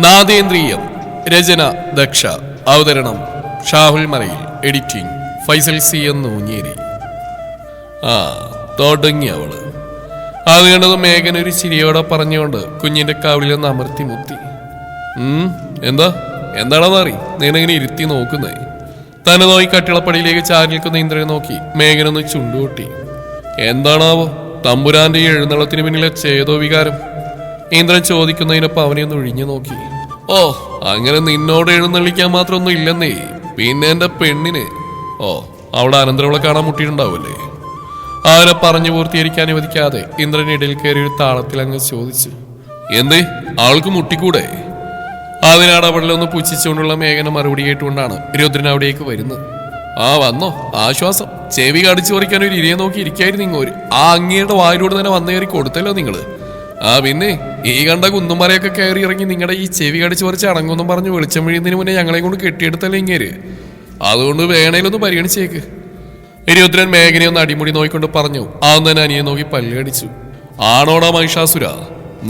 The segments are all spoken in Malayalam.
നാദേന്ദ്രിയം. രചന ദക്ഷ. അവതരണം ഷാഹുൽ മലയിൽ. എഡിറ്റിംഗ് ഫൈസൽ സി എന്ന് ഊഞ്ഞേരി. തുടങ്ങി അവള്. അത് കണ്ടത് മേഘൻ ഒരു ചിരിയോടെ പറഞ്ഞുകൊണ്ട് കുഞ്ഞിന്റെ കവിളിൽ നിന്ന് അമർത്തി മുത്തി. എന്താണെന്ന് അറി നീനെങ്ങനെ ഇരുത്തി നോക്കുന്നേ? തന്നെ നോക്കി കട്ടിളപ്പടിയിലേക്ക് ചാരി നിൽക്കുന്ന ഇന്ദ്രനെ നോക്കി മേഘനൊന്ന് ചുണ്ടുകൊട്ടി. എന്താണാവോ തമ്പുരാന്റെ ഈ എഴുന്നള്ളത്തിന് പിന്നിലെ ചേതോ വികാരം? ഇന്ദ്രൻ ചോദിക്കുന്നതിനൊപ്പം അവനെ ഒന്ന് ഒഴിഞ്ഞു നോക്കി. ഓ, അങ്ങനെ നിന്നോട് എഴുന്നള്ളിക്കാൻ മാത്രമൊന്നും ഇല്ലെന്നേ. പിന്നെ എന്റെ പെണ്ണിന് അവിടെ അനന്തരവളെ കാണാൻ മുട്ടിയിട്ടുണ്ടാവൂല്ലേ? അവനെ പറഞ്ഞു പൂർത്തീകരിക്കാൻ അനുവദിക്കാതെ ഇന്ദ്രൻ ഇടയിൽ കയറി ഒരു താളത്തിൽ അങ്ങ് ചോദിച്ചു. എന്തേ ആൾക്ക് മുട്ടിക്കൂടെ? അതിനാട് അവിടെ ഒന്ന് പുച്ഛിച്ചുകൊണ്ടുള്ള മേഘന മറുപടി കേട്ടുകൊണ്ടാണ് രുദ്രൻ അവിടേക്ക് വരുന്നത്. വന്നോ, ആശ്വാസം. ചെവി കടിച്ചു പറിക്കാൻ ഒരു ഇരയെ നോക്കി ഇരിക്കായിരുന്നു ഇങ്ങോര്. അങ്ങയുടെ വായിലൂടെ തന്നെ വന്നു കയറി കൊടുത്തല്ലോ നിങ്ങള്. പിന്നെ ഈ കണ്ട കുന്നുമലയൊക്കെ കയറി ഇറങ്ങി നിങ്ങളുടെ ഈ ചെവി കടിച്ചു പറിച്ച് അടങ്ങുമെന്നും പറഞ്ഞ് വെളിച്ചം വീഴുന്നതിന് മുന്നേ ഞങ്ങളെ കൊണ്ട് കെട്ടിയെടുത്തല്ലേ ഇങ്ങേര്. അതുകൊണ്ട് വേണേലൊന്ന് പരിഗണിച്ചേക്ക്. രുദ്രൻ മേഘനെ ഒന്ന് അടിമുടി നോക്കിക്കൊണ്ട് പറഞ്ഞു. അവൻ തന്നെ അനിയെ നോക്കി പല്ലുകടിച്ചു. ആണോടാ മഹിഷാസുര,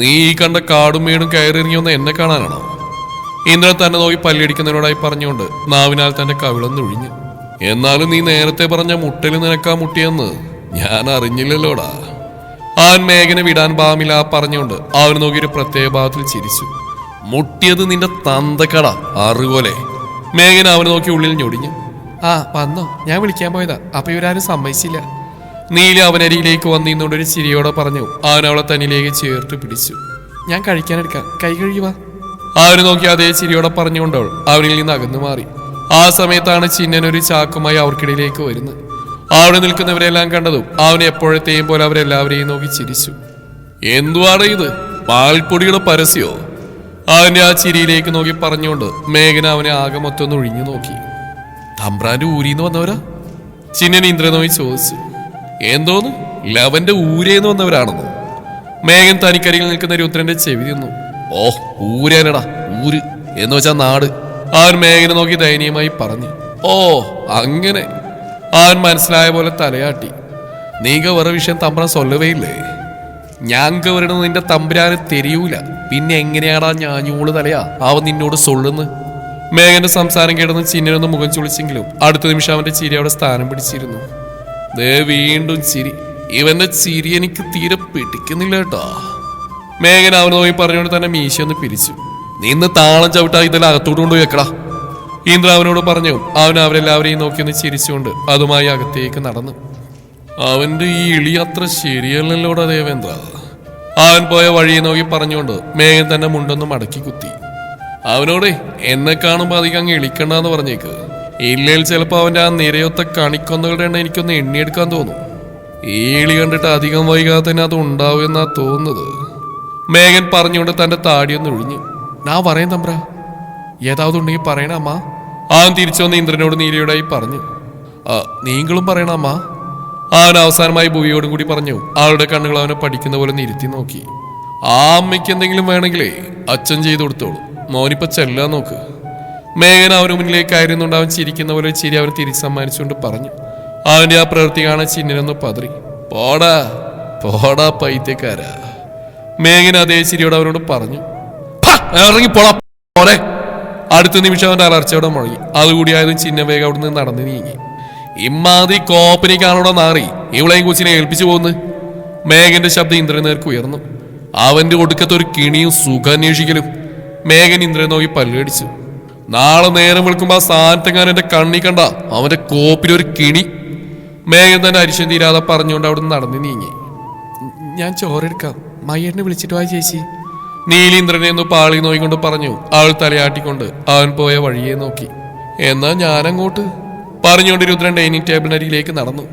നീ ഈ കണ്ട കാടും മേടും കയറി ഇറങ്ങിയൊന്ന് എന്നെ കാണാനാണോ? ഇന്ദ്രൻ തന്നെ നോക്കി പല്ലടിക്കുന്നതിനോടായി പറഞ്ഞുകൊണ്ട് നാവിനാൽ തന്റെ കവിളന്ന് ഒഴിഞ്ഞു. എന്നാലും നീ നേരത്തെ പറഞ്ഞ മുട്ടല് നിനക്കാ മുട്ടിയെന്ന് ഞാൻ അറിഞ്ഞില്ലല്ലോടാ. അവൻ മേഘനെ വിടാൻ ഭാവമില്ല പറഞ്ഞുകൊണ്ട് അവന് നോക്കി ഒരു പ്രത്യേക ഭാവത്തിൽ ചിരിച്ചു. മുട്ടിയത് നിന്റെ തന്തക്കട അറിപോലെ. മേഘന അവനെ നോക്കി ഉള്ളിൽ ഞൊടിഞ്ഞു. വന്നോ, ഞാൻ വിളിക്കാൻ പോയതാ. അപ്പൊ ഇവരാരും സമ്മതിച്ചില്ല. നീല അവനരിയിലേക്ക് വന്നിരുന്നോണ്ട് ഒരു ചിരിയോടെ പറഞ്ഞു. അവൻ അവളെ തന്നിലേക്ക് ചേർത്ത് പിടിച്ചു. ഞാൻ കഴിക്കാനെടുക്കാം, കൈ കഴുകുക. അവന് നോക്കി അതേ ചിരിയോടെ പറഞ്ഞുകൊണ്ടവൾ അവനിൽ നിന്ന് അകന്നു മാറി. ആ സമയത്താണ് ചിന്നൻ ഒരു ചാക്കുമായി അവർക്കിടയിലേക്ക് വരുന്നത്. അവിടെ നിൽക്കുന്നവരെല്ലാം കണ്ടതും അവന് എപ്പോഴത്തെയും പോലെ അവരെല്ലാവരെയും നോക്കി ചിരിച്ചു. എന്തുവാണ് ഇത്, പാൽപ്പൊടിയുടെ പരസ്യോ? അവന്റെ ആ ചിരിയിലേക്ക് നോക്കി പറഞ്ഞുകൊണ്ട് മേഘന അവനെ ആകെ മൊത്തം ഒഴിഞ്ഞു നോക്കി. തമ്പ്രാന്റെ ഊരിന്ന് വന്നവരാ? ചിന്നൻ ഇന്ദ്രൻ നോക്കി ചോദിച്ചു. എന്തോന്ന്, ലവന്റെ ഊരേന്ന് വന്നവരാണെന്നോ? മേഘൻ തനിക്കരികിൽ നിൽക്കുന്ന രുദ്രന്റെ ചെവി നിന്നു. ഊരേനടാ, ഊര് എന്ന് വെച്ചാ നാട്. അവൻ മേഘനെ നോക്കി ദയനീയമായി പറഞ്ഞു. അങ്ങനെ. അവൻ മനസ്സിലായ പോലെ തലയാട്ടി. നീങ്ക വേറെ വിഷയം തമ്പ്രാൻ സൊല്ലവേയില്ലേ? ഞാങ്ക വരണത് നിന്റെ തമ്പുരാന് തെരിയൂല. പിന്നെ എങ്ങനെയാടാ ഞാഞ്ഞൂള് തലയാ അവൻ നിന്നോട് സൊള്ളുന്ന്? മേഘന്റെ സംസാരം കേട്ടെന്ന് ചിന്നനൊന്ന് മുഖം ചുളിച്ചെങ്കിലും അടുത്ത നിമിഷം അവന്റെ ചിരി അവിടെ സ്ഥാനം പിടിച്ചിരുന്നു. വീണ്ടും ചിരി. ഇവന്റെ ചിരി എനിക്ക് തീരെ പിടിക്കുന്നില്ല കേട്ടോ. മേഘൻ അവന് നോക്കി പറഞ്ഞുകൊണ്ട് തന്നെ മീശയൊന്ന് പിരിച്ചു. നിന്ന് താളം ചവിട്ടാ ഇതെല്ലാം അകത്തോട്ട് കൊണ്ട് വെക്കടാ. ഇന്ദ്ര അവനോട് പറഞ്ഞു. അവൻ അവരെല്ലാവരെയും നോക്കിയൊന്ന് ചിരിച്ചുകൊണ്ട് അതുമായി അകത്തേക്ക് നടന്നു. അവന്റെ ഈ ഇളി അത്ര ശരിയല്ലല്ലോടാ ദേവേന്ദ്ര. അവൻ പോയ വഴിയെ നോക്കി പറഞ്ഞുകൊണ്ട് മേഘൻ തന്നെ മുണ്ടൊന്ന് മടക്കി കുത്തി. അവനോടെ എന്നെ കാണുമ്പോ അധികം അങ്ങ് ഇളിക്കണ്ടെന്ന് പറഞ്ഞേക്ക്. ഇല്ലേൽ ചിലപ്പോ അവന്റെ ആ നിരയൊത്ത കണിക്കൊന്നുകളുടെ എണ്ണ എനിക്കൊന്ന് എണ്ണിയെടുക്കാൻ തോന്നും. ഈ ഇളി കണ്ടിട്ട് അധികം വൈകാതെ തന്നെ അത് ഉണ്ടാവും എന്നാ തോന്നുന്നത്. മേഘൻ പറഞ്ഞുകൊണ്ട് തന്റെ താടിയൊന്ന് ഒഴിഞ്ഞു. ഞാൻ പറയാം തമ്പ്ര, ഏതാവതുണ്ടെങ്കിൽ പറയണ അമ്മ. അവൻ തിരിച്ചു വന്ന് ഇന്ദ്രനോട് നീലയോടായി പറഞ്ഞു. നീങ്ങളും പറയണ അമ്മ. അവൻ അവസാനമായി ഭൂവിയോടും കൂടി പറഞ്ഞു. ആളുടെ കണ്ണുകൾ അവനെ പഠിക്കുന്ന പോലെ നിരുത്തി നോക്കി. ആ അമ്മയ്ക്ക് എന്തെങ്കിലും വേണമെങ്കിലേ അച്ഛൻ ചെയ്തു കൊടുത്തോളൂ. മോനിപ്പോ ചെല്ലാൻ നോക്ക്. മേഘൻ അവന് മുന്നിലേക്ക് ആയിരുന്നുകൊണ്ട് അവൻ ചിരിക്കുന്ന പോലെ ചിരി അവൻ തിരിച്ചു സമ്മാനിച്ചുകൊണ്ട് പറഞ്ഞു. അവന്റെ ആ പ്രവൃത്തി കാണാൻ ചിന്നനൊന്ന് പതറി. പോടാ പോടാ പൈത്യക്കാരാ. മേഘൻ അതേ ചിരിയോട് അവനോട് പറഞ്ഞു. ഇറങ്ങി പോടാ പോരെ. അടുത്ത നിമിഷം അവന്റെ അലർച്ചയോടെ മുഴങ്ങി. അതുകൂടിയായതും ചിന്ന വേഗം അവിടെ നിന്ന് നടന്നു നീങ്ങി. ഇമ്മാതി കോപ്പനിക്കാണോടെ നാറി ഇവളെയും കൊച്ചിനെ ഏൽപ്പിച്ചു പോകുന്നു. മേഘന്റെ ശബ്ദം ഇന്ദ്രൻ നേർക്ക് ഉയർന്നു. അവന്റെ ഒടുക്കത്തെ ഒരു കിണിയും സുഖാന്വേഷിക്കലും. മേഘൻ ഇന്ദ്രൻ നോക്കി പല്ലുകടിച്ചു. നാളെ നേരം വിളിക്കുമ്പോ ആ സ്ഥാനത്തെങ്ങാനും എന്റെ കണ്ണി കണ്ട അവന്റെ കോപ്പിലൊരു കിണി. മേഘൻ തന്നെ അരിശം തീരാതെ പറഞ്ഞുകൊണ്ട് അവിടെ നിന്ന് നടന്നു നീങ്ങി. ഞാൻ ചോറെടുക്കാം, മയ്യറിനെ വിളിച്ചിട്ട് വാ ചേച്ചി. നീലീന്ദ്രനെ ഒന്ന് പാളി നോയിക്കൊണ്ട് പറഞ്ഞു. അവൾ തലയാട്ടിക്കൊണ്ട് അവൻ പോയ വഴിയെ നോക്കി. എന്നാ ഞാനങ്ങോട്ട് പറഞ്ഞുകൊണ്ട് രുദ്രൻ ഡൈനിങ് ടേബിളിനരികിലേക്ക് നടന്നു.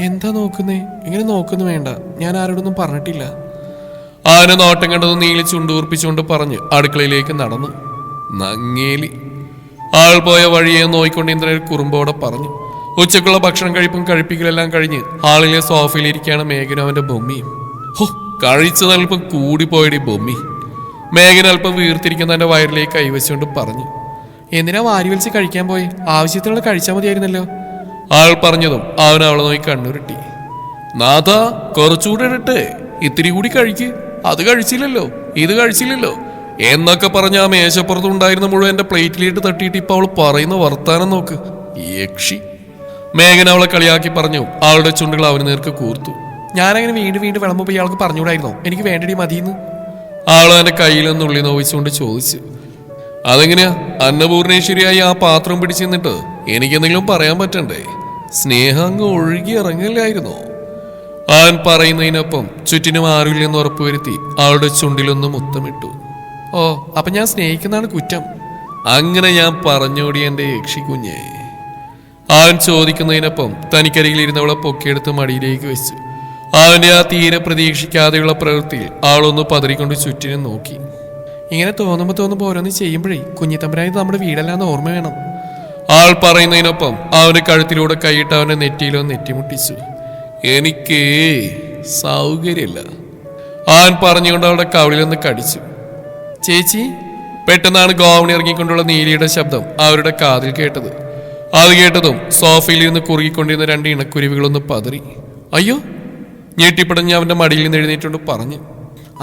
എന്താ നോക്കുന്നേ? ഇങ്ങനെ നോക്കുന്നു വേണ്ട, ഞാൻ ആരോടൊന്നും പറഞ്ഞിട്ടില്ല. അവനെ നോട്ടം കണ്ടതും നീലി ചുണ്ടൂർപ്പിച്ചുകൊണ്ട് പറഞ്ഞ് അടുക്കളയിലേക്ക് നടന്നു. നങ്ങേലി. ആൾ പോയ വഴിയെ നോയിക്കൊണ്ട് ഇന്ദ്രൻ കുറുമ്പോടെ പറഞ്ഞു. ഉച്ചക്കുള്ള ഭക്ഷണം കഴിപ്പിക്കലെല്ലാം കഴിഞ്ഞ് ഹാളിലെ സോഫയിലിരിക്കുകയാണ് മേഘനും അവന്റെ ബൊമ്മിയും. കഴിച്ചതൽപ്പം കൂടിപ്പോയടി ബൊമ്മി. മേഘൻ അല്പം വീർത്തിരിക്കുന്ന തന്റെ വയറിലേക്ക് കൈവച്ചുകൊണ്ട് പറഞ്ഞു. എന്തിനാ വാരി വലിച്ച് കഴിക്കാൻ പോയി? ആവശ്യത്തിനുള്ള കഴിച്ചാൽ മതിയായിരുന്നല്ലോ. ആൾ പറഞ്ഞതും അവൻ അവളെ നോക്കി കണ്ണുരുട്ടി. നാഥ, കുറച്ചുകൂടെ ഇടട്ടെ, ഇത്തിരി കൂടി കഴിക്ക്. അത് കഴിച്ചില്ലല്ലോ, ഇത് കഴിച്ചില്ലല്ലോ, എന്നൊക്കെ പറഞ്ഞ ആ മേശപ്പുറത്തുണ്ടായിരുന്ന മുഴുവൻ എന്റെ പ്ലേറ്റിലിട്ട് തട്ടിയിട്ട് ഇപ്പൊ അവൾ പറയുന്ന വർത്താനം നോക്ക്. യക്ഷി. മേഘൻ അവളെ കളിയാക്കി പറഞ്ഞു. അവളുടെ ചുണ്ടുകൾ അവന് നേർക്ക് കൂർത്തു. ഞാനങ്ങനെ വീണ്ടും വീണ്ടും വിളമ്പുമ്പോൾ ഇയാൾക്ക് പറഞ്ഞുകൂടായിരുന്നോ എനിക്ക് വേണ്ടടി മതിയെന്ന്? ആൾ എന്റെ കയ്യിൽ നിന്ന് ഉള്ളി നോവിച്ചുകൊണ്ട് ചോദിച്ചു. അതെങ്ങനെയാ? അന്നപൂർണേശ്വരിയായി ആ പാത്രം പിടിച്ചു നിന്നിട്ട് എനിക്കെന്തെങ്കിലും പറയാൻ പറ്റണ്ടേ? സ്നേഹം അങ്ങ് ഒഴുകി ഇറങ്ങില്ലായിരുന്നോ? അവൻ പറയുന്നതിനൊപ്പം ചുറ്റിനും ആരുമില്ലെന്ന് ഉറപ്പുവരുത്തി അവളുടെ ചുണ്ടിലൊന്ന് മുത്തമിട്ടു. ഓ, അപ്പൊ ഞാൻ സ്നേഹിക്കുന്നതാണ് കുറ്റം? അങ്ങനെ ഞാൻ പറഞ്ഞോടി എന്റെ യക്ഷി കുഞ്ഞെ. അവൻ ചോദിക്കുന്നതിനൊപ്പം തനിക്കരികിലിരുന്നവളെ പൊക്കിയെടുത്ത് മടിയിലേക്ക് വെച്ചു. അവന്റെ ആ തീരെ പ്രതീക്ഷിക്കാതെയുള്ള പ്രവൃത്തിയിൽ ആളൊന്ന് പതറിക്കൊണ്ട് ചുറ്റിനും നോക്കി. ഇങ്ങനെ തോന്നുമ്പോ ഓരോന്ന് ചെയ്യുമ്പോഴേ കുഞ്ഞിത്തമ്പരായത് നമ്മുടെ വീടല്ലാന്ന് ഓർമ്മ വേണം. ആൾ പറയുന്നതിനൊപ്പം അവന്റെ കഴുത്തിലൂടെ കൈയിട്ട് അവന്റെ നെറ്റിയിലോ നെറ്റിമുട്ടിച്ചു. എനിക്ക് സൗകര്യമില്ല. അവൻ പറഞ്ഞുകൊണ്ട് അവളുടെ കവിളിലൊന്ന് കടിച്ചു. ചേച്ചി. പെട്ടെന്നാണ് ഗോവണി ഇറങ്ങിക്കൊണ്ടുള്ള നീലിയുടെ ശബ്ദം അവരുടെ കാതിൽ കേട്ടത്. അത് കേട്ടതും സോഫയിൽ ഇരുന്ന് കുറുകിക്കൊണ്ടിരുന്ന 2 ഇണക്കുരുവികളൊന്ന് പതറി. അയ്യോ. ഞെട്ടിപ്പടഞ്ഞ് അവന്റെ മടിയിൽ നിന്ന് എഴുന്നേറ്റുകൊണ്ട് പറഞ്ഞു.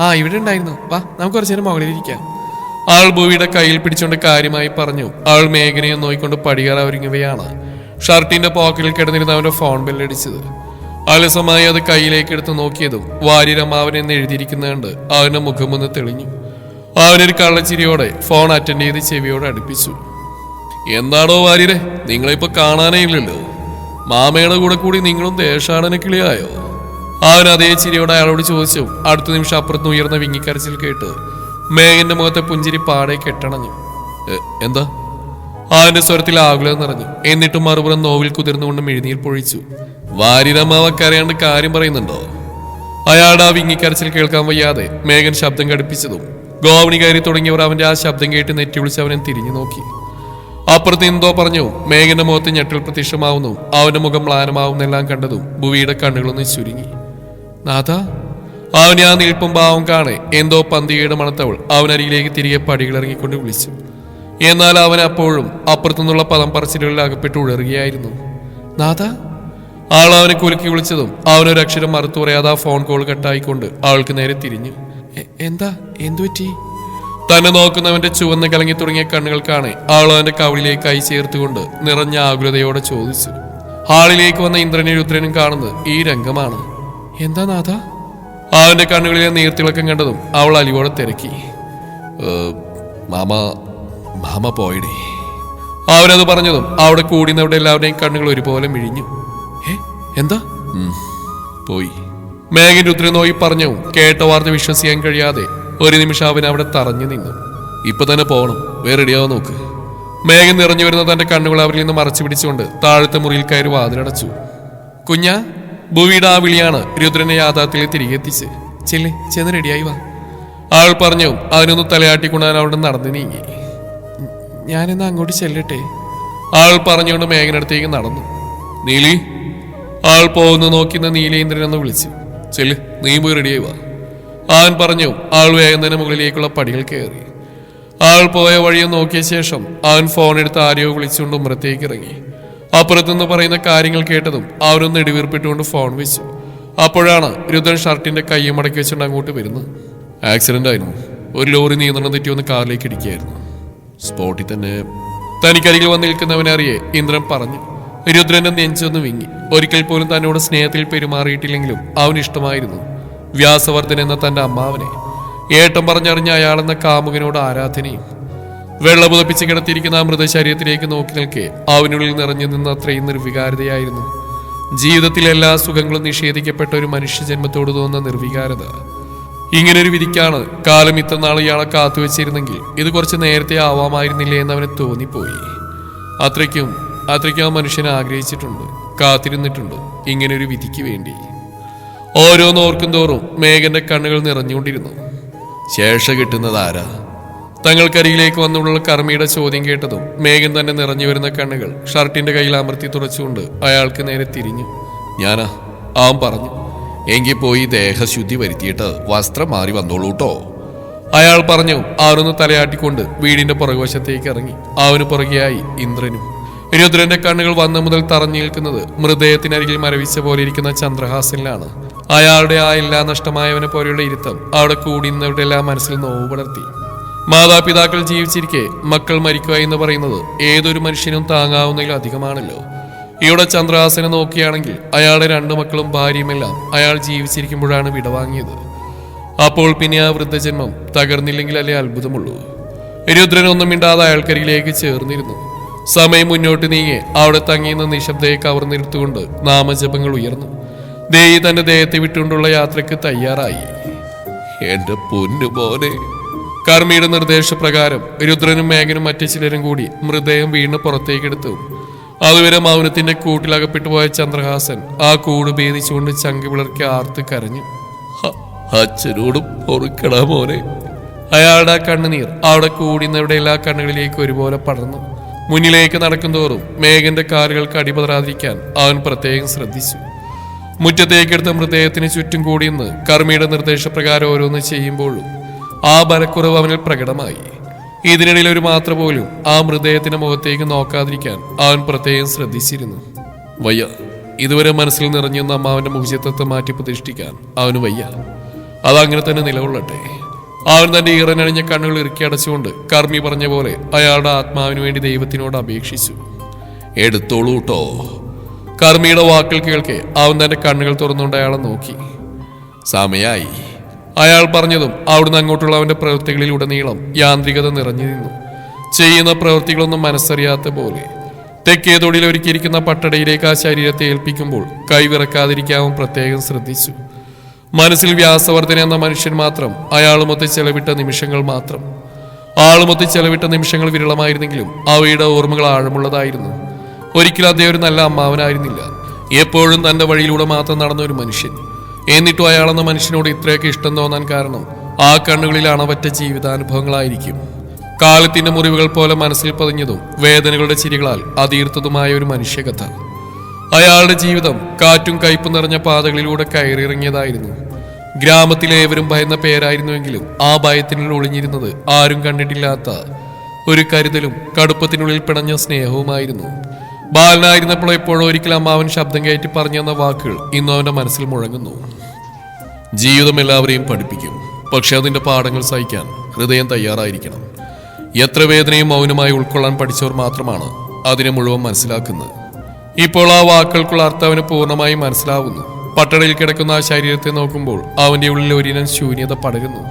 ആ, ഇവിടെ ഉണ്ടായിരുന്നു, വാ നമുക്ക് കുറച്ചു നേരം മുകളിലിരിക്കാം. ആൾ ഭൂവിയുടെ കയ്യിൽ പിടിച്ചുകൊണ്ട് കാര്യമായി പറഞ്ഞു. അവൾ മേഘനയെ നോയിക്കൊണ്ട് പടികേറാൻ ഒരുങ്ങുകയാണ്. ഷർട്ടിന്റെ പോക്കറ്റിൽ കിടന്നിരുന്ന അവന്റെ ഫോൺ ബെല്ലടിച്ചത്. അലസമായി അത് കയ്യിലേക്ക് എടുത്ത് നോക്കിയതും വാര്യരമാവൻ എന്ന് എഴുതിയിരിക്കുന്നതുകൊണ്ട് അവന്റെ മുഖമൊന്ന് തെളിഞ്ഞു. അവനൊരു കള്ളച്ചിരിയോടെ ഫോൺ അറ്റൻഡ് ചെയ്ത് ചെവിയോട് അടുപ്പിച്ചു. എന്താണോ വാര്യരെ, നിങ്ങളിപ്പോ കാണാനേ ഇല്ലല്ലോ. മാമയുടെ കൂടെ കൂടി നിങ്ങളും ദേശാടന കിളിയായോ? അവൻ അതേ ചിരിയോടെ അയാളോട് ചോദിച്ചു. അടുത്ത നിമിഷം അപ്പുറത്ത് ഉയർന്ന വിങ്ങിക്കരച്ചിൽ കേട്ട് മേഘന്റെ മുഖത്തെ പുഞ്ചിരി പാടെ കെട്ടണഞ്ഞു. എന്താ? അവന്റെ സ്വരത്തിൽ ആകുലം നിറഞ്ഞു. എന്നിട്ടും മറുപുറം നോവിൽ കുതിർന്നുകൊണ്ട് മെഴുനീർ പൊഴിച്ചു. വാര്യരമ്മാവക്കറിയാണ്ട് കാര്യം പറയുന്നുണ്ടോ? അയാളുടെ ആ വിങ്ങിക്കരച്ചിൽ കേൾക്കാൻ വയ്യാതെ മേഘൻ ശബ്ദം കടുപ്പിച്ചതും ഗോവണി കയറി തുടങ്ങിയവർ അവന്റെ ആ ശബ്ദം കേട്ട് നെറ്റി വിളിച്ച് അവനെ തിരിഞ്ഞു നോക്കി. അപ്പുറത്ത് എന്തോ പറഞ്ഞു. മേഘന്റെ മുഖത്ത് ഞെട്ടൽ പ്രത്യക്ഷമാവുന്നു. അവന്റെ മുഖം മ്ലാനമാവുന്നെല്ലാം കണ്ടതും ഭുവിയുടെ കണ്ണുകളൊന്ന് ചുരുങ്ങി. നാഥ. അവനെ ആ നിൽപ്പും ഭാവം കാണെ എന്തോ പന്തികയുടെ മണത്തവൾ അവനരികിലേക്ക് തിരികെ പടികളിറങ്ങിക്കൊണ്ട് വിളിച്ചു. എന്നാൽ അവൻ അപ്പോഴും അപ്പുറത്തുനിന്നുള്ള പദം പറച്ചിലുകളിൽ അകപ്പെട്ട് ഉഴറുകയായിരുന്നു. നാഥ. ആൾ അവനെ കുലുക്കി വിളിച്ചതും അവനൊരക്ഷരം മറുത്തു പറയാതെ ആ ഫോൺ കോൾ കട്ടായിക്കൊണ്ട് അവൾക്ക് നേരെ തിരിഞ്ഞു. എന്താ? എന്തുപറ്റി? തന്നെ നോക്കുന്നവന്റെ ചുവന്ന് കലങ്ങി തുടങ്ങിയ കണ്ണുകൾക്കാണ് ആൾ അവന്റെ കവിളിലേക്ക് കൈ ചേർത്തുകൊണ്ട് നിറഞ്ഞ ആകുലതയോടെ ചോദിച്ചു. ഹാളിലേക്ക് വന്ന ഇന്ദ്രനും രുദ്രനും കാണുന്നത് ഈ രംഗമാണ്. എന്താ നാഥ? അവന്റെ കണ്ണുകളിലെ നീർത്തിളക്കം കണ്ടതും അവൾ അലിവോടെ തിരക്കി. മാമ പോയിടേ. അവരത് പറഞ്ഞതും അവിടെ കൂടിനവിടെ എല്ലാവരുടെയും കണ്ണുകൾ ഒരുപോലെ മിഴിഞ്ഞു. എന്താ? പോയി. മേഘൻ രുദ്രൻ നോയി പറഞ്ഞു. കേട്ട വാർത്ത വിശ്വസിക്കാൻ കഴിയാതെ ഒരു നിമിഷം അവൻ അവിടെ തറഞ്ഞു നിന്നു. ഇപ്പൊ തന്നെ പോകണം, വേറെ റെഡിയാവാൻ നോക്ക്. മേഘൻ നിറഞ്ഞു വരുന്ന തന്റെ കണ്ണുകൾ അവരിൽ നിന്ന് മറച്ചു പിടിച്ചുകൊണ്ട് താഴത്തെ മുറിയിൽ കയറി വാതിലടച്ചു. കുഞ്ഞാ. ഭൂവിയുടെ ആ വിളിയാണ് രുദ്രനെ യാഥാർത്ഥ്യത്തിൽ തിരികെ എത്തിച്ച്. ചെന്ന് റെഡിയായി വാ. ആൾ പറഞ്ഞു. അതിനൊന്ന് തലയാട്ടിക്കൊണ്ടാൻ അവിടെ നടന്നു നീങ്ങി. ഞാനെന്നാ അങ്ങോട്ട് ചെല്ലട്ടെ? ആൾ പറഞ്ഞുകൊണ്ട് മേഘനടുത്തേക്ക് നടന്നു. നീലി. ആൾ പോകുന്നു നോക്കുന്ന നീലേന്ദ്രനെന്ന് വിളിച്ചു. നീ പോയി റെഡിയായി വാ. അവൻ പറഞ്ഞു. ആൾ വേഗം തന്നെ മുകളിലേക്കുള്ള പടികൾ കയറി. ആൾ പോയ വഴിയെ നോക്കിയ ശേഷം അവൻ ഫോൺ എടുത്ത് ആരെയോ വിളിച്ചുകൊണ്ട് ഉമ്മറത്തേക്ക് ഇറങ്ങി. അപ്പുറത്തുനിന്ന് പറയുന്ന കാര്യങ്ങൾ കേട്ടതും അവരൊന്ന് ഇടിവീർപ്പിട്ടുകൊണ്ട് ഫോൺ വെച്ചു. അപ്പോഴാണ് രുദ്രൻ ഷർട്ടിന്റെ കയ്യും മടക്കി വെച്ചുകൊണ്ട് അങ്ങോട്ട് വരുന്നത്. ആക്സിഡന്റ് ആയിരുന്നു. ഒരു ലോറി നിയന്ത്രണം തെറ്റി വന്ന് കാറിലേക്ക് ഇടിക്കുകയായിരുന്നു. സ്പോട്ടിൽ തന്നെ. തനിക്കരികിൽ വന്ന് നിൽക്കുന്നവനെ അറിയേ ഇന്ദ്രൻ പറഞ്ഞു. രുദ്രന്റെ നെഞ്ചൊന്ന് വിങ്ങി. ഒരിക്കൽ പോലും തന്നോട് സ്നേഹത്തിൽ പെരുമാറിയിട്ടില്ലെങ്കിലും അവന് ഇഷ്ടമായിരുന്നു വ്യാസവർദ്ധൻ എന്ന തന്റെ അമ്മാവനെ. ഏട്ടം പറഞ്ഞറിഞ്ഞ അയാളെന്ന കാമുകനോട് ആരാധനയും. വെള്ളപുതപ്പിച്ച് കിടത്തിയിരിക്കുന്ന ആ മൃതശരീരത്തിലേക്ക് നോക്കി നിൽക്കെ അവനുള്ളിൽ നിറഞ്ഞു നിന്ന് അത്രയും നിർവികാരതയായിരുന്നു. ജീവിതത്തിലെ എല്ലാ സുഖങ്ങളും നിഷേധിക്കപ്പെട്ട ഒരു മനുഷ്യജന്മത്തോട് തോന്നുന്ന നിർവികാരത. ഇങ്ങനൊരു വിധിക്കാണ് കാലം ഇത്ര നാൾ ഇയാളെ കാത്തുവെച്ചിരുന്നെങ്കിൽ ഇത് കുറച്ച് നേരത്തെ ആവാമായിരുന്നില്ലേ എന്ന് അവന് തോന്നിപ്പോയി. അത്രയ്ക്കും ആ മനുഷ്യനെ ആഗ്രഹിച്ചിട്ടുണ്ട്, കാത്തിരുന്നിട്ടുണ്ട് ഇങ്ങനൊരു വിധിക്ക് വേണ്ടി. ഓരോന്നോർക്കും തോറും മേഘന്റെ കണ്ണുകൾ നിറഞ്ഞുകൊണ്ടിരുന്നു. ശേഷ കിട്ടുന്നത് ആരാ? തങ്ങൾക്കരികിലേക്ക് വന്നുള്ള കർമ്മിയുടെ ചോദ്യം കേട്ടതും മേഘൻ തന്നെ നിറഞ്ഞു വരുന്ന കണ്ണുകൾ ഷർട്ടിന്റെ കയ്യിൽ അമർത്തി തുറച്ചുകൊണ്ട് അയാൾക്ക് നേരെ തിരിഞ്ഞു. ഞാനാ. അവൻ പറഞ്ഞു. എങ്കിൽ പോയി ദേഹശുദ്ധി വരുത്തിയിട്ട് വസ്ത്രം മാറി വന്നോളൂട്ടോ. അയാൾ പറഞ്ഞു. അവനൊന്ന് തലയാട്ടിക്കൊണ്ട് വീടിന്റെ പുറകുവശത്തേക്ക് ഇറങ്ങി. അവന് പുറകെയായി ഇന്ദ്രനും. രുദ്രന്റെ കണ്ണുകൾ വന്ന മുതൽ തറഞ്ഞു നിൽക്കുന്നത് മൃദയത്തിനരികിൽ മരവിച്ച പോലെ ഇരിക്കുന്ന ചന്ദ്രഹാസനിലാണ്. അയാളുടെ ആ എല്ലാ നഷ്ടമായവനെ പോലെയുള്ള ഇരുത്തം അവിടെ കൂടി നിന്നവരുടെ എല്ലാം മനസ്സിൽ നോവ് പടർത്തി. മാതാപിതാക്കൾ ജീവിച്ചിരിക്കെ മക്കൾ മരിക്കുക എന്ന് പറയുന്നത് ഏതൊരു മനുഷ്യനും താങ്ങാവുന്നതിലധികമാണല്ലോ. ഇവിടെ ചന്ദ്രഹാസനെ നോക്കുകയാണെങ്കിൽ അയാളുടെ 2 മക്കളും ഭാര്യയുമെല്ലാം അയാൾ ജീവിച്ചിരിക്കുമ്പോഴാണ് വിടവാങ്ങിയത്. അപ്പോൾ പിന്നെ ആ വൃദ്ധജന്മം തകർന്നില്ലെങ്കിൽ അല്ലേ അത്ഭുതമുള്ളൂ. രുദ്രനൊന്നും മിണ്ടാതെ അയാൾക്കരികിലേക്ക് ചേർന്നിരുന്നു. സമയം മുന്നോട്ട് നീങ്ങി അവിടെ തങ്ങിയുന്ന നിശബ്ദയെ കവർന്നെടുത്തുകൊണ്ട് നാമജപങ്ങൾ ഉയർന്നു. ദേവി തന്റെ ദേഹത്തെ വിട്ടുകൊണ്ടുള്ള യാത്രയ്ക്ക് തയ്യാറായി. എന്റെ പൊന്നു മോനെ. കർമ്മിയുടെ നിർദ്ദേശപ്രകാരം രുദ്രനും മേഘനും മറ്റു ചിലരും കൂടി മൃതദേഹം വീണ് പുറത്തേക്കെടുത്തു. അതുവരെ മൗനത്തിന്റെ കൂട്ടിലകപ്പെട്ടു പോയ ചന്ദ്രഹാസൻ ആ കൂട് ഭേദിച്ചുകൊണ്ട് ചങ്കി വിളർക്കി ആർത്ത് കരഞ്ഞു. അച്ഛനോടും പൊറുക്കടാ മോനെ. അയാളുടെ ആ കണ്ണുനീർ അവിടെ കൂടുന്നവരുടെ എല്ലാ കണ്ണുകളിലേക്ക് ഒരുപോലെ പടർന്നു. മുന്നിലേക്ക് നടക്കുന്തോറും മേഘന്റെ കാലുകൾക്ക് അടിപതരാതിരിക്കാൻ അവൻ പ്രത്യേകം ശ്രദ്ധിച്ചു. മുറ്റത്തേക്കെടുത്ത മൃതദേഹത്തിന് ചുറ്റും കൂടിയെന്ന് കർമ്മിയുടെ നിർദ്ദേശപ്രകാരം ഓരോന്ന് ചെയ്യുമ്പോഴും ആ ബലക്കുറവ് അവനിൽ പ്രകടമായി. ഇതിനിടയിൽ ഒരു മാത്ര പോലും ആ മൃതദേഹത്തിന്റെ മുഖത്തേക്ക് നോക്കാതിരിക്കാൻ അവൻ പ്രത്യേകം ശ്രദ്ധിച്ചിരുന്നു. വയ്യ. ഇതുവരെ മനസ്സിൽ നിറഞ്ഞുന്ന അമ്മാവന്റെ മുഖചിത്രത്തെ മാറ്റി പ്രതിഷ്ഠിക്കാൻ അവന് വയ്യ. അതങ്ങനെ തന്നെ നിലകൊള്ളട്ടെ. അവൻ തന്റെ ഈറനണിഞ്ഞ കണ്ണുകൾ ഇറുക്കി അടച്ചുകൊണ്ട് കർമ്മി പറഞ്ഞ പോലെ അയാളുടെ ആത്മാവിന് വേണ്ടി ദൈവത്തിനോട് അപേക്ഷിച്ചു. എടുത്തോളൂ കേട്ടോ. കർമ്മിയുടെ വാക്കുകൾ കേൾക്കെ അവൻ തന്റെ കണ്ണുകൾ തുറന്നുകൊണ്ട് അയാളെ നോക്കി. സമയായി. അയാൾ പറഞ്ഞതും അവിടുന്ന് അങ്ങോട്ടുള്ള അവന്റെ പ്രവൃത്തികളിലുടനീളം യാന്ത്രികത നിറഞ്ഞു നിന്നു. ചെയ്യുന്ന പ്രവൃത്തികളൊന്നും മനസ്സറിയാത്ത പോലെ. തെക്കേ തൊടിയിൽ ഒരുക്കിയിരിക്കുന്ന പട്ടടയിലേക്ക് ആ ശരീരത്തെ ഏൽപ്പിക്കുമ്പോൾ കൈവിറക്കാതിരിക്കാൻ പ്രത്യേകം ശ്രദ്ധിച്ചു. മനസ്സിൽ വ്യാസവർദ്ധന എന്ന മനുഷ്യൻ മാത്രം അയാളുമൊത്ത് ചെലവിട്ട നിമിഷങ്ങൾ മാത്രം. ആളുമൊത്ത് ചെലവിട്ട നിമിഷങ്ങൾ വിരളമായിരുന്നെങ്കിലും അവയുടെ ഓർമ്മകൾ ആഴമുള്ളതായിരുന്നു. ഒരിക്കലും അദ്ദേഹം ഒരു നല്ല അമ്മാവനായിരുന്നില്ല. എപ്പോഴും തന്റെ വഴിയിലൂടെ മാത്രം നടന്ന ഒരു മനുഷ്യൻ. എന്നിട്ടും അയാളെന്ന മനുഷ്യനോട് ഇത്രയൊക്കെ ഇഷ്ടം തോന്നാൻ കാരണം ആ കണ്ണുകളിൽ അണവറ്റ ജീവിതാനുഭവങ്ങളായിരിക്കും. കാലത്തിന്റെ മുറിവുകൾ പോലെ മനസ്സിൽ പതിഞ്ഞതും വേദനകളുടെ ചിരികളാൽ അതീർത്തതുമായ ഒരു മനുഷ്യകഥ. അയാളുടെ ജീവിതം കാറ്റും കയ്പും നിറഞ്ഞ പാതകളിലൂടെ കയറിയിറങ്ങിയതായിരുന്നു. ഗ്രാമത്തിലേവരും ഭയന്ന പേരായിരുന്നുവെങ്കിലും ആ ഭയത്തിനുള്ളിൽ ഒളിഞ്ഞിരുന്നത് ആരും കണ്ടിട്ടില്ലാത്ത ഒരു കരുതലും കടുപ്പത്തിനുള്ളിൽ പിണഞ്ഞ സ്നേഹവുമായിരുന്നു. ബാലനായിരുന്നപ്പോൾ എപ്പോഴോ ഒരിക്കലും അമ്മാവൻ ശബ്ദം കയറ്റി പറഞ്ഞു തന്ന വാക്കുകൾ ഇന്നും അവന്റെ മനസ്സിൽ മുഴങ്ങുന്നു. ജീവിതം എല്ലാവരെയും പഠിപ്പിക്കും. പക്ഷെ അതിന്റെ പാഠങ്ങൾ സഹിക്കാൻ ഹൃദയം തയ്യാറായിരിക്കണം. എത്ര വേദനയും മൗനമായി ഉൾക്കൊള്ളാൻ പഠിച്ചവർ മാത്രമാണ് അതിനെ മുഴുവൻ മനസ്സിലാക്കുന്നത്. ഇപ്പോൾ ആ വാക്കുകൾക്കുള്ള അർത്ഥം അവന് പൂർണ്ണമായും മനസ്സിലാവുന്നു. പട്ടടയിൽ കിടക്കുന്ന ആ ശരീരത്തെ നോക്കുമ്പോൾ അവന്റെ ഉള്ളിൽ ഒരിനം ശൂന്യത പടരുന്നു.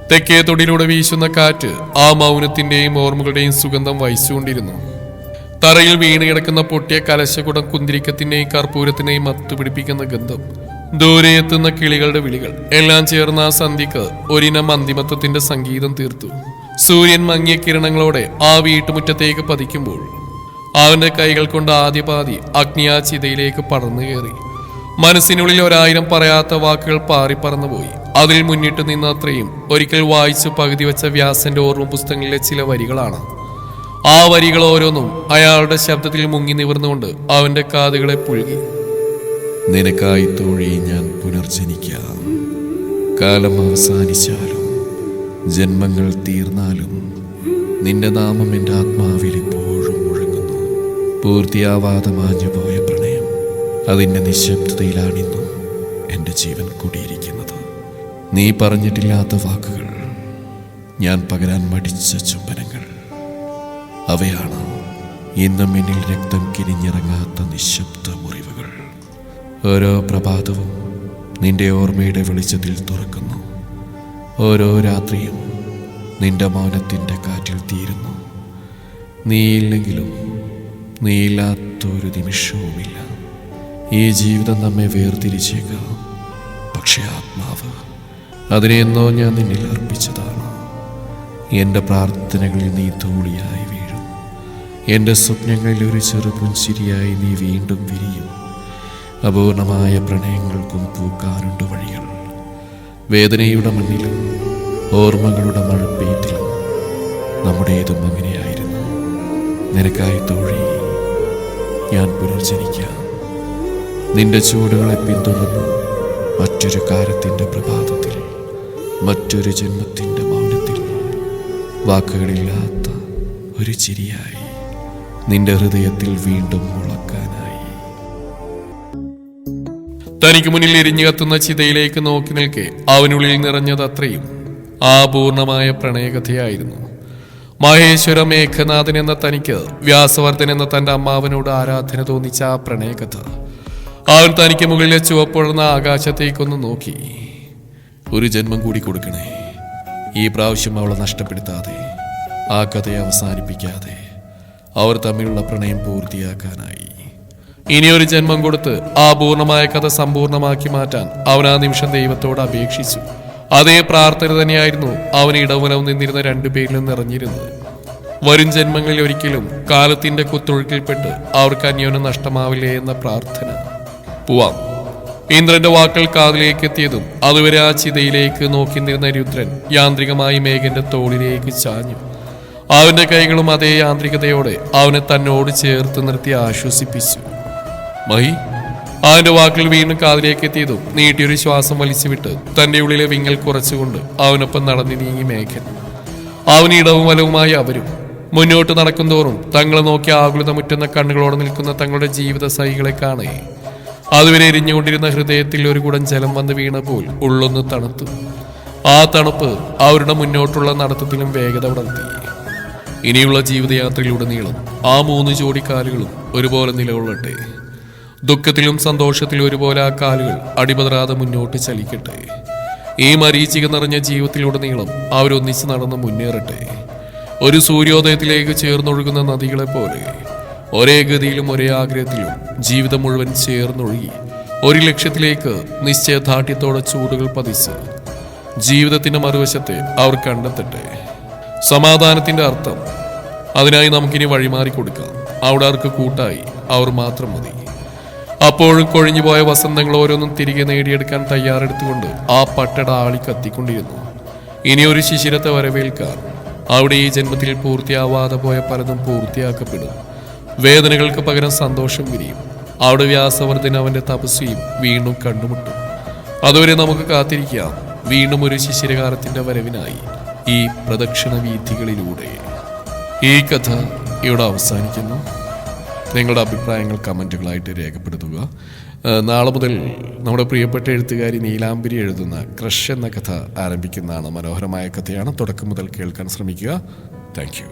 തെക്കേ തൊടിയിലൂടെ വീശുന്ന കാറ്റ് ആ മൗനത്തിന്റെയും ഓർമ്മകളുടെയും സുഗന്ധം വഹിച്ചുകൊണ്ടിരുന്നു. തറയിൽ വീണ് കിടക്കുന്ന പൊട്ടിയ കലശകുടം കുന്തിരിക്കത്തിന്റെയും കർപ്പൂരത്തിന്റെയും മത്തുപിടിപ്പിക്കുന്ന ഗന്ധം, ദൂരെ എത്തുന്ന കിളികളുടെ വിളികൾ എല്ലാം ചേർന്ന ആ സന്ധ്യക്ക് ഒരിനം അന്തിമത്വത്തിന്റെ സംഗീതം തീർത്തു. സൂര്യൻ മങ്ങിയ കിരണങ്ങളോടെ ആ വീട്ടുമുറ്റത്തേക്ക് പതിക്കുമ്പോൾ അവന്റെ കൈകൾ കൊണ്ട് ആദ്യ പാതി അഗ്നിയാ ചിതയിലേക്ക് പടർന്നു കയറി. മനസ്സിനുള്ളിൽ 1000 പറയാത്ത വാക്കുകൾ പാറിപ്പറന്നുപോയി. അതിൽ മുന്നിട്ട് നിന്ന അത്രയും ഒരിക്കൽ വായിച്ചു പകുതി വെച്ച വ്യാസന്റെ ഓർമ്മ പുസ്തകങ്ങളിലെ ചില വരികളാണ്. ആ വരികൾ ഓരോന്നും അയാളുടെ ശബ്ദത്തിൽ മുങ്ങി നിവർന്നുകൊണ്ട് അവന്റെ കാതുകളെ പുഴുകി. നിനക്കായി തോഴി ഞാൻ പുനർജനിക്കാം. കാലം അവസാനിച്ചാലും ജന്മങ്ങൾ തീർന്നാലും നിന്റെ നാമം എൻ്റെ ആത്മാവിൽ ഇപ്പോഴും മുഴങ്ങുന്നു. പൂർത്തിയാവാതെ മാഞ്ഞുപോയ പ്രണയം, അതിൻ്റെ നിശബ്ദതയിലാണിന്നും എൻ്റെ ജീവൻ കൂടിയിരിക്കുന്നത്. നീ പറഞ്ഞിട്ടില്ലാത്ത വാക്കുകൾ, ഞാൻ പകരാൻ മടിച്ച ചുംബനങ്ങൾ, അവയാണ് ഇന്നും എന്നിൽ രക്തം കിനിഞ്ഞിറങ്ങാത്ത നിശബ്ദ മുറിവുകൾ. ഓരോ പ്രഭാതവും നിന്റെ ഓർമ്മയുടെ വെളിച്ചത്തിൽ തുറക്കുന്നു. ഓരോ രാത്രിയും നിന്റെ മൗനത്തിൻ്റെ കാറ്റിൽ തീരുന്നു. നീയില്ലെങ്കിലും നീയില്ലാത്തൊരു നിമിഷവുമില്ല. ഈ ജീവിതം നമ്മെ വേർതിരിച്ചേക്കാം, പക്ഷെ ആത്മാവ് അതിനെന്നോ ഞാൻ നിന്നിൽ അർപ്പിച്ചതാണ്. എൻ്റെ പ്രാർത്ഥനകളിൽ നീ ധൂളിയായി വീഴും. എൻ്റെ സ്വപ്നങ്ങളിൽ ഒരു ചെറുപുഞ്ചിരിയായി നീ വീണ്ടും വിരിയും. അപൂർണമായ പ്രണയങ്ങൾക്കും പൂക്കാനുണ്ട് വഴികൾ. വേദനയുടെ മണ്ണിലും ഓർമ്മകളുടെ മഴപ്പെയ്ത്തിലും നമ്മുടേതും അങ്ങനെയായിരുന്നു. നിനക്കായി തോഴി ഞാൻ പുനർജനിക്കാം. നിന്റെ ചൂടുകളെ പിന്തുടർന്ന് മറ്റൊരു കാലത്തിൻ്റെ പ്രഭാതത്തിൽ, മറ്റൊരു ജന്മത്തിൻ്റെ മൗനത്തിൽ, വാക്കുകളില്ലാത്ത ഒരു ചിരിയായി നിന്റെ ഹൃദയത്തിൽ വീണ്ടും മുളക്കാനായി. തനിക്ക് മുന്നിൽ എരിഞ്ഞു കത്തുന്ന ചിതയിലേക്ക് നോക്കി നിൽക്കെ അവനുള്ളിൽ നിറഞ്ഞത് അത്രയും. പൂർണ്ണമായ പ്രണയകഥയായിരുന്നു. മഹേശ്വര മേഘനാഥൻ എന്ന തനിക്ക് വ്യാസവർദ്ധൻ എന്ന തന്റെ അമ്മാവനോട് ആരാധന തോന്നിച്ച ആ പ്രണയകഥ. അവൻ തനിക്ക് മുകളിലെ ചുവപ്പുഴന്ന ആകാശത്തേക്കൊന്ന് നോക്കി. ഒരു ജന്മം കൂടി കൊടുക്കണേ, ഈ പ്രാവശ്യം അവളെ നഷ്ടപ്പെടുത്താതെ, ആ കഥയെ അവസാനിപ്പിക്കാതെ അവർ തമ്മിലുള്ള പ്രണയം പൂർത്തിയാക്കാനായി. ഇനിയൊരു ജന്മം കൊടുത്ത് ആ പൂർണ്ണമായ കഥ സമ്പൂർണ്ണമാക്കി മാറ്റാൻ അവൻ ആ നിമിഷം ദൈവത്തോട് അപേക്ഷിച്ചു. അതേ പ്രാർത്ഥന തന്നെയായിരുന്നു അവൻ ഇടവലവും നിന്നിരുന്ന രണ്ടുപേരിലും നിറഞ്ഞിരുന്നത്. വരും ജന്മങ്ങളിൽ ഒരിക്കലും കാലത്തിന്റെ കുത്തൊഴുക്കിൽപ്പെട്ട് അവർക്ക് അന്യോന്യം നഷ്ടമാവില്ലേ എന്ന പ്രാർത്ഥന. പോവാം. ഇന്ദ്രന്റെ വാക്കുകൾ കാതിലേക്ക് എത്തിയതും അതുവരെ ആ ചിതയിലേക്ക് നോക്കി നിന്നിരുന്ന രുദ്രൻ യാന്ത്രികമായി മേഘന്റെ തോളിലേക്ക് ചാഞ്ഞു. അവന്റെ കൈകളും അതേ യാന്ത്രികതയോടെ അവനെ തന്നോട് ചേർത്ത് നിർത്തി ആശ്വസിപ്പിച്ചു. മഹി, അവന്റെ വാക്കുകൾ വീണ്ടും കാതിലേക്ക് എത്തിയതും നീട്ടിയൊരു ശ്വാസം വലിച്ചുവിട്ട് തന്റെ ഉള്ളിലെ വിങ്ങൽ കുറച്ചുകൊണ്ട് അവനൊപ്പം നടന്നു നീങ്ങി മേഘൻ. അവന് ഇടവും വലവുമായി അവരും മുന്നോട്ട് നടക്കുന്തോറും തങ്ങളെ നോക്കി ആകുലത മുറ്റുന്ന കണ്ണുകളോടെ നിൽക്കുന്ന തങ്ങളുടെ ജീവിത സഹികളെ കാണേ അതുവരെ എരിഞ്ഞുകൊണ്ടിരുന്ന ഹൃദയത്തിൽ ഒരു കുടം ജലം വന്ന് വീണപ്പോൾ ഉള്ളൊന്ന് തണുത്തു. ആ തണുപ്പ് അവരുടെ മുന്നോട്ടുള്ള നടത്തത്തിലും വേഗത വളർത്തി. ഇനിയുള്ള ജീവിതയാത്രയിലുടനീളം ആ 3 ജോഡി കാലുകളും ഒരുപോലെ നിലകൊള്ളട്ടെ. ദുഃഖത്തിലും സന്തോഷത്തിലും ഒരുപോലെ ആ കാലുകൾ അടിപതറാതെ മുന്നോട്ട് ചലിക്കട്ടെ. ഈ മരീചിക നിറഞ്ഞ ജീവിതത്തിലുടനീളം അവരൊന്നിച്ച് നടന്ന് മുന്നേറട്ടെ. ഒരു സൂര്യോദയത്തിലേക്ക് ചേർന്നൊഴുകുന്ന നദികളെ പോലെ ഒരേ ഗതിയിലും ഒരേ ആഗ്രഹത്തിലും ജീവിതം മുഴുവൻ ചേർന്നൊഴുകി ഒരു ലക്ഷ്യത്തിലേക്ക് നിശ്ചയദാർഢ്യത്തോടെ ചൂടുകൾ പതിച്ച് ജീവിതത്തിന്റെ മറുവശത്തെ അവർ കണ്ടെത്തട്ടെ. സമാധാനത്തിന്റെ അർത്ഥം. അതിനായി നമുക്കിനി വഴിമാറി കൊടുക്കാം. അവിടെ അവർക്ക് കൂട്ടായി അവർ മാത്രം മതി. അപ്പോഴും കൊഴിഞ്ഞുപോയ വസന്തങ്ങൾ ഓരോന്നും തിരികെ നേടിയെടുക്കാൻ തയ്യാറെടുത്തുകൊണ്ട് ആ പട്ടട ആളി കത്തിക്കൊണ്ടിരുന്നു. ഇനിയൊരു ശിശിരത്തെ വരവേൽക്കാൻ അവിടെ ഈ ജന്മത്തിൽ പൂർത്തിയാവാതെ പോയ പലതും പൂർത്തിയാക്കപ്പെടും. വേദനകൾക്ക് പകരം സന്തോഷം വിരിയും. അവിടെ വ്യാസവർദ്ധൻ അവന്റെ തപസ്വിയും വീണ്ടും കണ്ടുമുട്ടും. അതുവരെ നമുക്ക് കാത്തിരിക്കാം വീണ്ടും ഒരു ശിശിരകാലത്തിന്റെ വരവിനായി ഈ പ്രദക്ഷിണ വീഥികളിലൂടെ. ഈ കഥ ഇവിടെ അവസാനിക്കുന്നു. നിങ്ങളുടെ അഭിപ്രായങ്ങൾ കമൻറ്റുകളായിട്ട് രേഖപ്പെടുത്തുക. നാളെ മുതൽ നമ്മുടെ പ്രിയപ്പെട്ട എഴുത്തുകാരി നീലാംബരി എഴുതുന്ന ക്രഷ് എന്ന കഥ ആരംഭിക്കുന്നതാണ്. മനോഹരമായ കഥയാണ്. തുടക്കം മുതൽ കേൾക്കാൻ ശ്രമിക്കുക. Thank you.